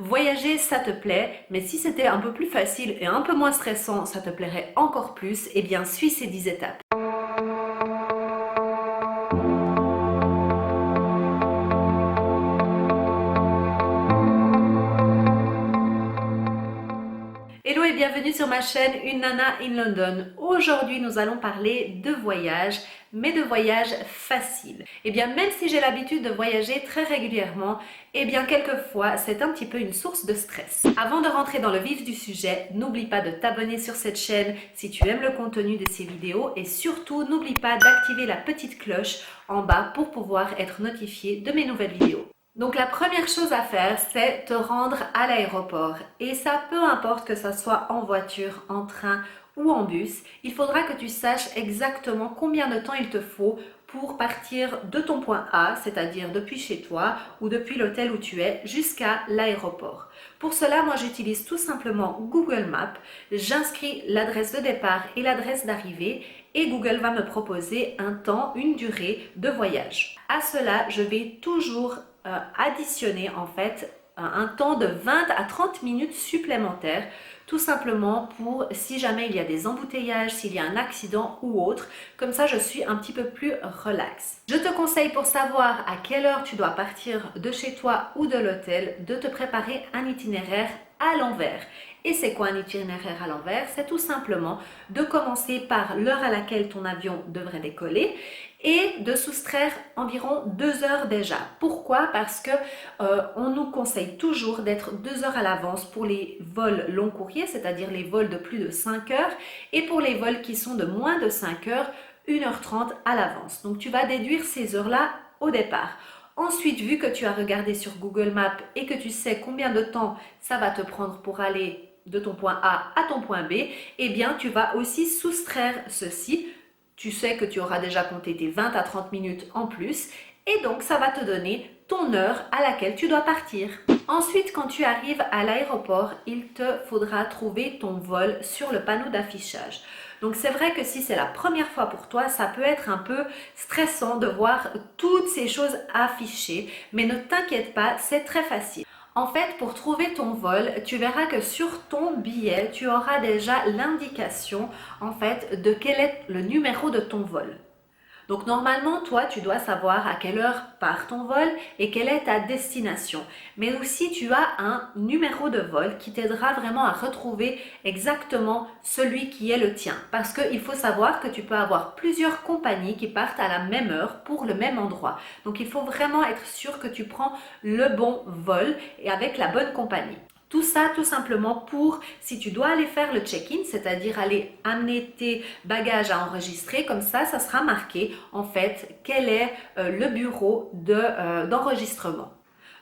Voyager, ça te plaît, mais si c'était un peu plus facile et un peu moins stressant, ça te plairait encore plus, eh bien suis ces 10 étapes. Hello et bienvenue sur ma chaîne Une Nana in London. Aujourd'hui, nous allons parler de voyage, mais de voyage facile. Eh bien, même si j'ai l'habitude de voyager très régulièrement, eh bien, quelquefois, c'est un petit peu une source de stress. Avant de rentrer dans le vif du sujet, n'oublie pas de t'abonner sur cette chaîne si tu aimes le contenu de ces vidéos et surtout, n'oublie pas d'activer la petite cloche en bas pour pouvoir être notifié de mes nouvelles vidéos. Donc la première chose à faire, c'est te rendre à l'aéroport. Et ça, peu importe que ça soit en voiture, en train ou en bus, il faudra que tu saches exactement combien de temps il te faut pour partir de ton point A, c'est-à-dire depuis chez toi ou depuis l'hôtel où tu es, jusqu'à l'aéroport. Pour cela, moi j'utilise tout simplement Google Maps, j'inscris l'adresse de départ et l'adresse d'arrivée et Google va me proposer un temps, une durée de voyage. À cela, je vais toujours additionner en fait un temps de 20 à 30 minutes supplémentaires, tout simplement pour si jamais il y a des embouteillages, s'il y a un accident ou autre, comme ça je suis un petit peu plus relax. Je te conseille, pour savoir à quelle heure tu dois partir de chez toi ou de l'hôtel, de te préparer un itinéraire à l'envers. Et c'est quoi un itinéraire à l'envers? C'est tout simplement de commencer par l'heure à laquelle ton avion devrait décoller et de soustraire environ 2 heures déjà. Pourquoi? Parce que on nous conseille toujours d'être 2 heures à l'avance pour les vols long courriers, c'est-à-dire les vols de plus de 5 heures, et pour les vols qui sont de moins de 5 heures, 1h30 à l'avance. Donc tu vas déduire ces heures-là au départ. Ensuite, vu que tu as regardé sur Google Maps et que tu sais combien de temps ça va te prendre pour aller de ton point A à ton point B, eh bien tu vas aussi soustraire ceci. Tu sais que tu auras déjà compté tes 20 à 30 minutes en plus et donc ça va te donner ton heure à laquelle tu dois partir. Ensuite, quand tu arrives à l'aéroport, il te faudra trouver ton vol sur le panneau d'affichage. Donc c'est vrai que si c'est la première fois pour toi, ça peut être un peu stressant de voir toutes ces choses affichées, mais ne t'inquiète pas, c'est très facile. En fait, pour trouver ton vol, tu verras que sur ton billet, tu auras déjà l'indication en fait de quel est le numéro de ton vol. Donc normalement, toi, tu dois savoir à quelle heure part ton vol et quelle est ta destination. Mais aussi, tu as un numéro de vol qui t'aidera vraiment à retrouver exactement celui qui est le tien. Parce qu'il faut savoir que tu peux avoir plusieurs compagnies qui partent à la même heure pour le même endroit. Donc il faut vraiment être sûr que tu prends le bon vol et avec la bonne compagnie. Tout ça, tout simplement pour, si tu dois aller faire le check-in, c'est-à-dire aller amener tes bagages à enregistrer, comme ça sera marqué en fait quel est le bureau d'enregistrement.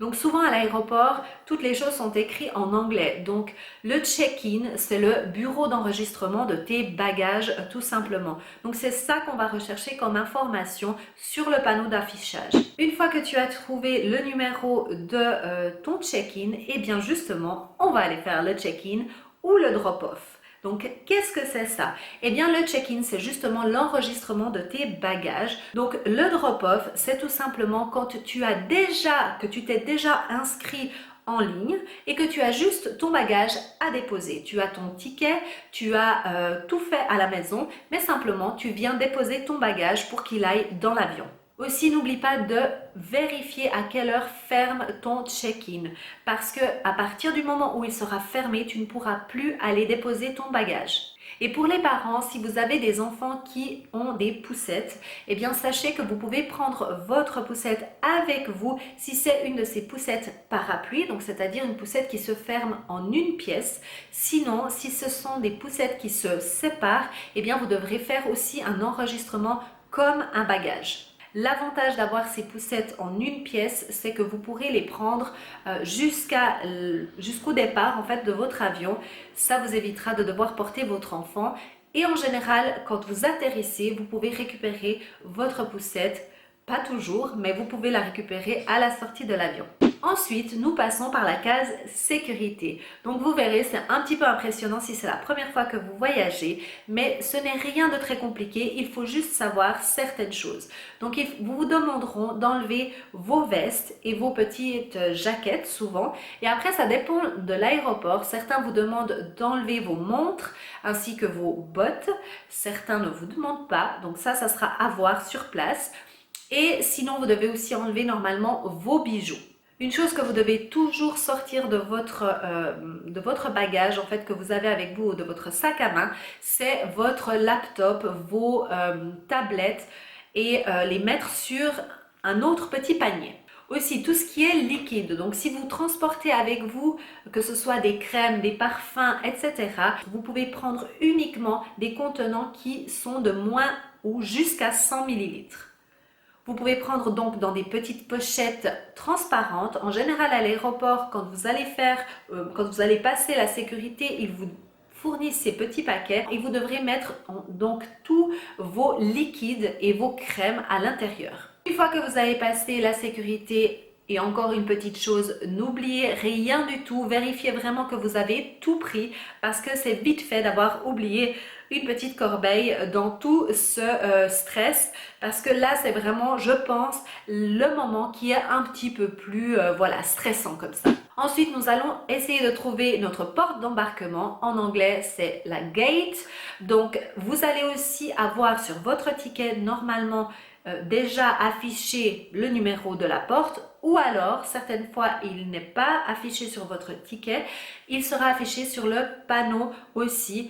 Donc souvent à l'aéroport, toutes les choses sont écrites en anglais. Donc le check-in, c'est le bureau d'enregistrement de tes bagages tout simplement. Donc c'est ça qu'on va rechercher comme information sur le panneau d'affichage. Une fois que tu as trouvé le numéro de ton check-in, et bien justement, on va aller faire le check-in ou le drop-off. Donc, qu'est-ce que c'est ça? Eh bien, le check-in, c'est justement l'enregistrement de tes bagages. Donc, le drop-off, c'est tout simplement quand que tu t'es déjà inscrit en ligne et que tu as juste ton bagage à déposer. Tu as ton ticket, tu as tout fait à la maison, mais simplement, tu viens déposer ton bagage pour qu'il aille dans l'avion. Aussi, n'oublie pas de vérifier à quelle heure ferme ton check-in parce que à partir du moment où il sera fermé, tu ne pourras plus aller déposer ton bagage. Et pour les parents, si vous avez des enfants qui ont des poussettes, eh bien sachez que vous pouvez prendre votre poussette avec vous si c'est une de ces poussettes parapluies, donc c'est-à-dire une poussette qui se ferme en une pièce. Sinon, si ce sont des poussettes qui se séparent, eh bien vous devrez faire aussi un enregistrement comme un bagage. L'avantage d'avoir ces poussettes en une pièce, c'est que vous pourrez les prendre jusqu'au départ en fait de votre avion. Ça vous évitera de devoir porter votre enfant. Et en général, quand vous atterrissez, vous pouvez récupérer votre poussette. Pas toujours, mais vous pouvez la récupérer à la sortie de l'avion. Ensuite, nous passons par la case sécurité. Donc vous verrez, c'est un petit peu impressionnant si c'est la première fois que vous voyagez, mais ce n'est rien de très compliqué, il faut juste savoir certaines choses. Donc vous vous demanderont d'enlever vos vestes et vos petites jaquettes souvent, et après ça dépend de l'aéroport. Certains vous demandent d'enlever vos montres ainsi que vos bottes, certains ne vous demandent pas, donc ça sera à voir sur place. Et sinon, vous devez aussi enlever normalement vos bijoux. Une chose que vous devez toujours sortir de votre bagage, en fait, que vous avez avec vous, de votre sac à main, c'est votre laptop, vos tablettes et les mettre sur un autre petit panier. Aussi, tout ce qui est liquide, donc si vous transportez avec vous, que ce soit des crèmes, des parfums, etc., vous pouvez prendre uniquement des contenants qui sont de moins ou jusqu'à 100 millilitres. Vous pouvez prendre donc dans des petites pochettes transparentes. En général, à l'aéroport, quand vous allez passer la sécurité, ils vous fournissent ces petits paquets et vous devrez mettre donc tous vos liquides et vos crèmes à l'intérieur. Une fois que vous avez passé la sécurité, et encore une petite chose, n'oubliez rien du tout, vérifiez vraiment que vous avez tout pris parce que c'est vite fait d'avoir oublié une petite corbeille dans tout ce stress, parce que là c'est vraiment, je pense, le moment qui est un petit peu plus voilà, stressant comme ça. Ensuite, nous allons essayer de trouver notre porte d'embarquement. En anglais, c'est la gate. Donc, vous allez aussi avoir sur votre ticket normalement déjà affiché le numéro de la porte, ou alors certaines fois il n'est pas affiché sur votre ticket, il sera affiché sur le panneau aussi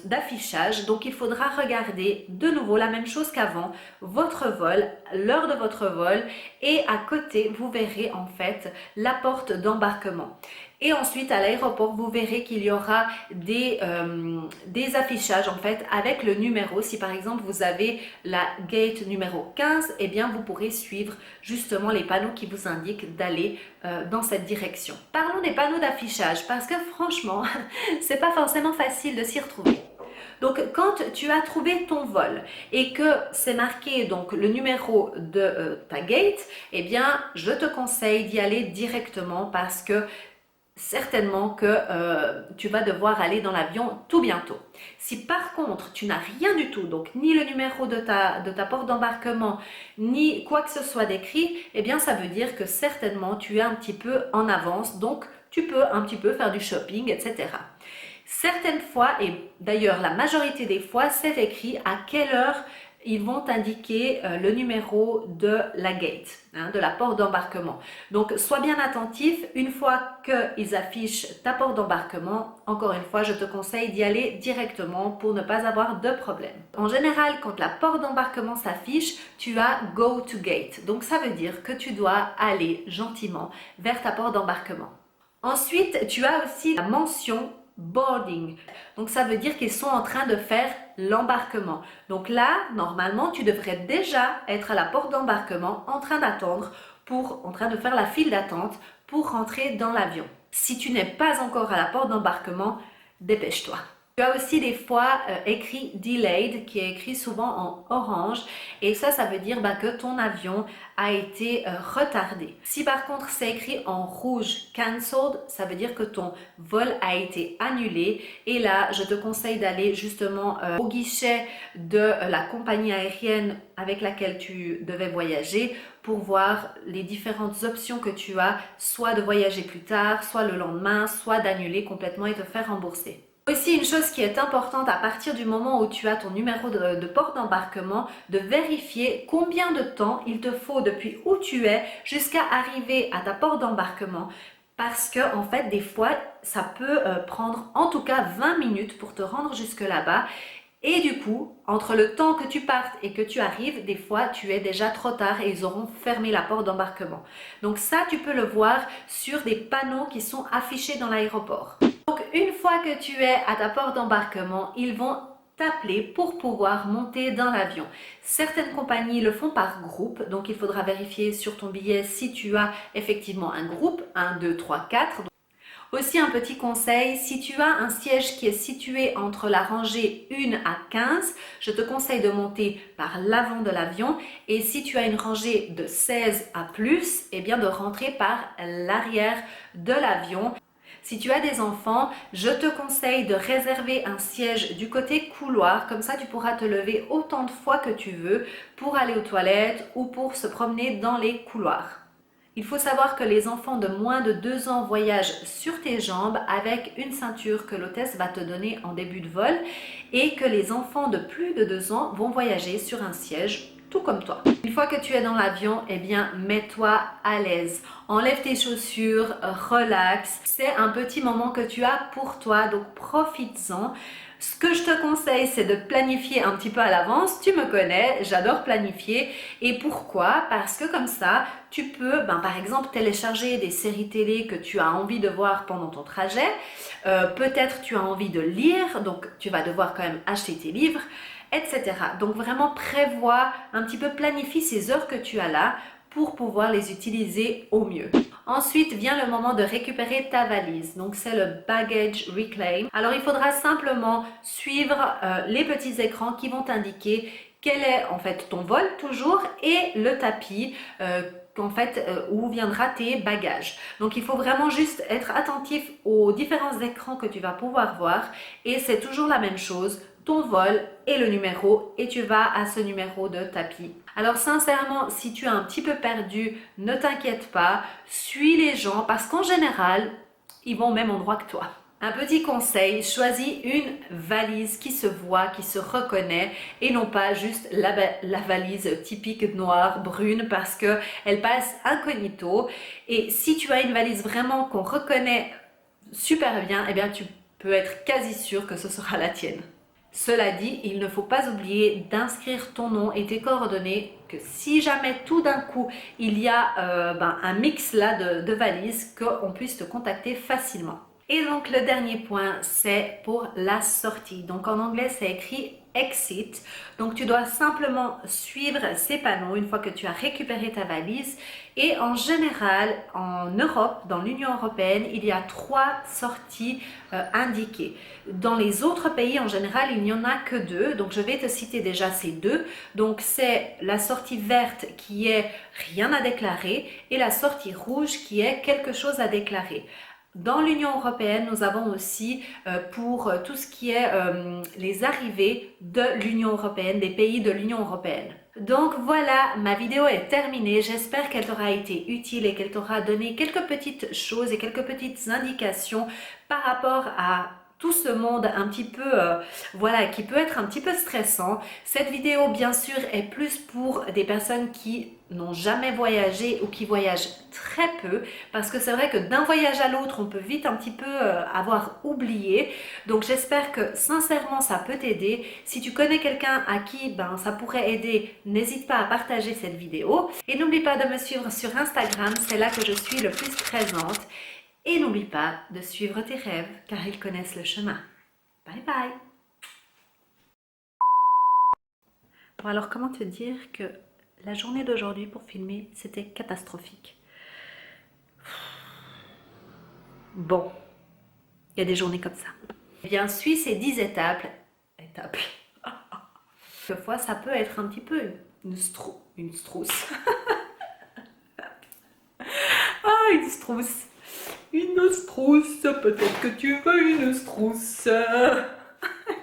d'affichage. Donc il faudra regarder de nouveau la même chose qu'avant, votre vol, l'heure de votre vol, et à côté vous verrez en fait la porte d'embarquement. Et ensuite à l'aéroport vous verrez qu'il y aura des affichages en fait avec le numéro. Si par exemple vous avez la gate numéro 15, eh bien vous pourrez suivre justement les panneaux qui vous indiquent d'aller dans cette direction. Parlons des panneaux d'affichage parce que franchement c'est pas forcément facile de s'y retrouver. Donc quand tu as trouvé ton vol et que c'est marqué donc le numéro de ta gate, eh bien je te conseille d'y aller directement parce que certainement que tu vas devoir aller dans l'avion tout bientôt. Si par contre tu n'as rien du tout, donc ni le numéro de ta porte d'embarquement, ni quoi que ce soit d'écrit, eh bien ça veut dire que certainement tu es un petit peu en avance, donc tu peux un petit peu faire du shopping, etc. Certaines fois, et d'ailleurs la majorité des fois, c'est écrit à quelle heure ils vont indiquer le numéro de la gate, de la porte d'embarquement. Donc, sois bien attentif. Une fois qu'ils affichent ta porte d'embarquement, encore une fois, je te conseille d'y aller directement pour ne pas avoir de problème. En général, quand la porte d'embarquement s'affiche, tu as Go to Gate. Donc, ça veut dire que tu dois aller gentiment vers ta porte d'embarquement. Ensuite, tu as aussi la mention boarding. Donc ça veut dire qu'ils sont en train de faire l'embarquement. Donc là, normalement, tu devrais déjà être à la porte d'embarquement en train d'attendre, en train de faire la file d'attente pour rentrer dans l'avion. Si tu n'es pas encore à la porte d'embarquement, dépêche-toi. Tu as aussi des fois écrit delayed, qui est écrit souvent en orange, et ça veut dire que ton avion a été retardé. Si par contre c'est écrit en rouge cancelled, ça veut dire que ton vol a été annulé, et là je te conseille d'aller justement au guichet de la compagnie aérienne avec laquelle tu devais voyager pour voir les différentes options que tu as, soit de voyager plus tard, soit le lendemain, soit d'annuler complètement et te faire rembourser. Aussi, une chose qui est importante à partir du moment où tu as ton numéro de porte d'embarquement, de vérifier combien de temps il te faut depuis où tu es jusqu'à arriver à ta porte d'embarquement. Parce que en fait, des fois, ça peut prendre en tout cas 20 minutes pour te rendre jusque là-bas. Et du coup, entre le temps que tu partes et que tu arrives, des fois, tu es déjà trop tard et ils auront fermé la porte d'embarquement. Donc ça, tu peux le voir sur des panneaux qui sont affichés dans l'aéroport. Donc, une fois que tu es à ta porte d'embarquement, ils vont t'appeler pour pouvoir monter dans l'avion. Certaines compagnies le font par groupe, donc il faudra vérifier sur ton billet si tu as effectivement un groupe, 1, 2, 3, 4. Aussi un petit conseil, si tu as un siège qui est situé entre la rangée 1 à 15, je te conseille de monter par l'avant de l'avion et si tu as une rangée de 16 à plus, eh bien de rentrer par l'arrière de l'avion. Si tu as des enfants, je te conseille de réserver un siège du côté couloir, comme ça tu pourras te lever autant de fois que tu veux pour aller aux toilettes ou pour se promener dans les couloirs. Il faut savoir que les enfants de moins de 2 ans voyagent sur tes jambes avec une ceinture que l'hôtesse va te donner en début de vol et que les enfants de plus de 2 ans vont voyager sur un siège tout comme toi. Une fois que tu es dans l'avion, eh bien, mets-toi à l'aise. Enlève tes chaussures, relax. C'est un petit moment que tu as pour toi, donc profites-en. Ce que je te conseille, c'est de planifier un petit peu à l'avance. Tu me connais, j'adore planifier. Et pourquoi? Parce que comme ça, tu peux, par exemple, télécharger des séries télé que tu as envie de voir pendant ton trajet. Peut-être tu as envie de lire, donc tu vas devoir quand même acheter tes livres, etc. Donc vraiment prévois, un petit peu planifie ces heures que tu as là pour pouvoir les utiliser au mieux. Ensuite vient le moment de récupérer ta valise, donc c'est le baggage reclaim. Alors il faudra simplement suivre les petits écrans qui vont t'indiquer quel est en fait ton vol toujours et le tapis où viendra tes bagages. Donc il faut vraiment juste être attentif aux différents écrans que tu vas pouvoir voir et c'est toujours la même chose, ton vol et le numéro et tu vas à ce numéro de tapis. Alors sincèrement, si tu es un petit peu perdu, ne t'inquiète pas, suis les gens parce qu'en général, ils vont au même endroit que toi. Un petit conseil, choisis une valise qui se voit, qui se reconnaît et non pas juste la valise typique noire, brune parce qu'elle passe incognito. Et si tu as une valise vraiment qu'on reconnaît super bien, eh bien tu peux être quasi sûr que ce sera la tienne. Cela dit, il ne faut pas oublier d'inscrire ton nom et tes coordonnées, que si jamais tout d'un coup il y a un mix là de valises, qu'on puisse te contacter facilement. Et donc le dernier point, c'est pour la sortie. Donc en anglais, c'est écrit exit. Donc tu dois simplement suivre ces panneaux une fois que tu as récupéré ta valise. Et en général, en Europe, dans l'Union européenne, il y a 3 sorties indiquées. Dans les autres pays, en général, il n'y en a que 2. Donc je vais te citer déjà ces 2. Donc c'est la sortie verte qui est rien à déclarer et la sortie rouge qui est quelque chose à déclarer. Dans l'Union européenne, nous avons aussi pour tout ce qui est les arrivées de l'Union européenne, des pays de l'Union européenne. Donc voilà, ma vidéo est terminée. J'espère qu'elle t'aura été utile et qu'elle t'aura donné quelques petites choses et quelques petites indications par rapport à tout ce monde un petit peu, qui peut être un petit peu stressant. Cette vidéo, bien sûr, est plus pour des personnes qui n'ont jamais voyagé ou qui voyagent très peu, parce que c'est vrai que d'un voyage à l'autre, on peut vite un petit peu avoir oublié. Donc j'espère que sincèrement, ça peut t'aider. Si tu connais quelqu'un à qui ça pourrait aider, n'hésite pas à partager cette vidéo. Et n'oublie pas de me suivre sur Instagram, c'est là que je suis le plus présente. Et n'oublie pas de suivre tes rêves, car ils connaissent le chemin. Bye bye! Bon alors, comment te dire que la journée d'aujourd'hui pour filmer, c'était catastrophique. Bon, il y a des journées comme ça. Eh bien, suis ces 10 étapes. Quelquefois, ça peut être un petit peu une strousse. Ah, une strousse. Une strousse, peut-être que tu veux une strousse.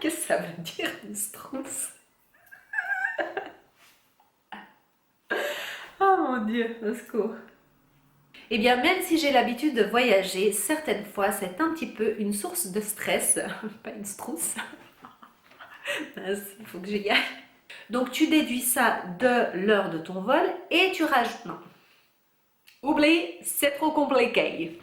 Qu'est-ce que ça veut dire, une strousse? Oh mon Dieu, au secours. Eh bien, même si j'ai l'habitude de voyager, certaines fois, c'est un petit peu une source de stress. Pas une strousse. Il faut que j'y aille. Donc, tu déduis ça de l'heure de ton vol et tu rajoutes... Non. Oublie, c'est trop compliqué.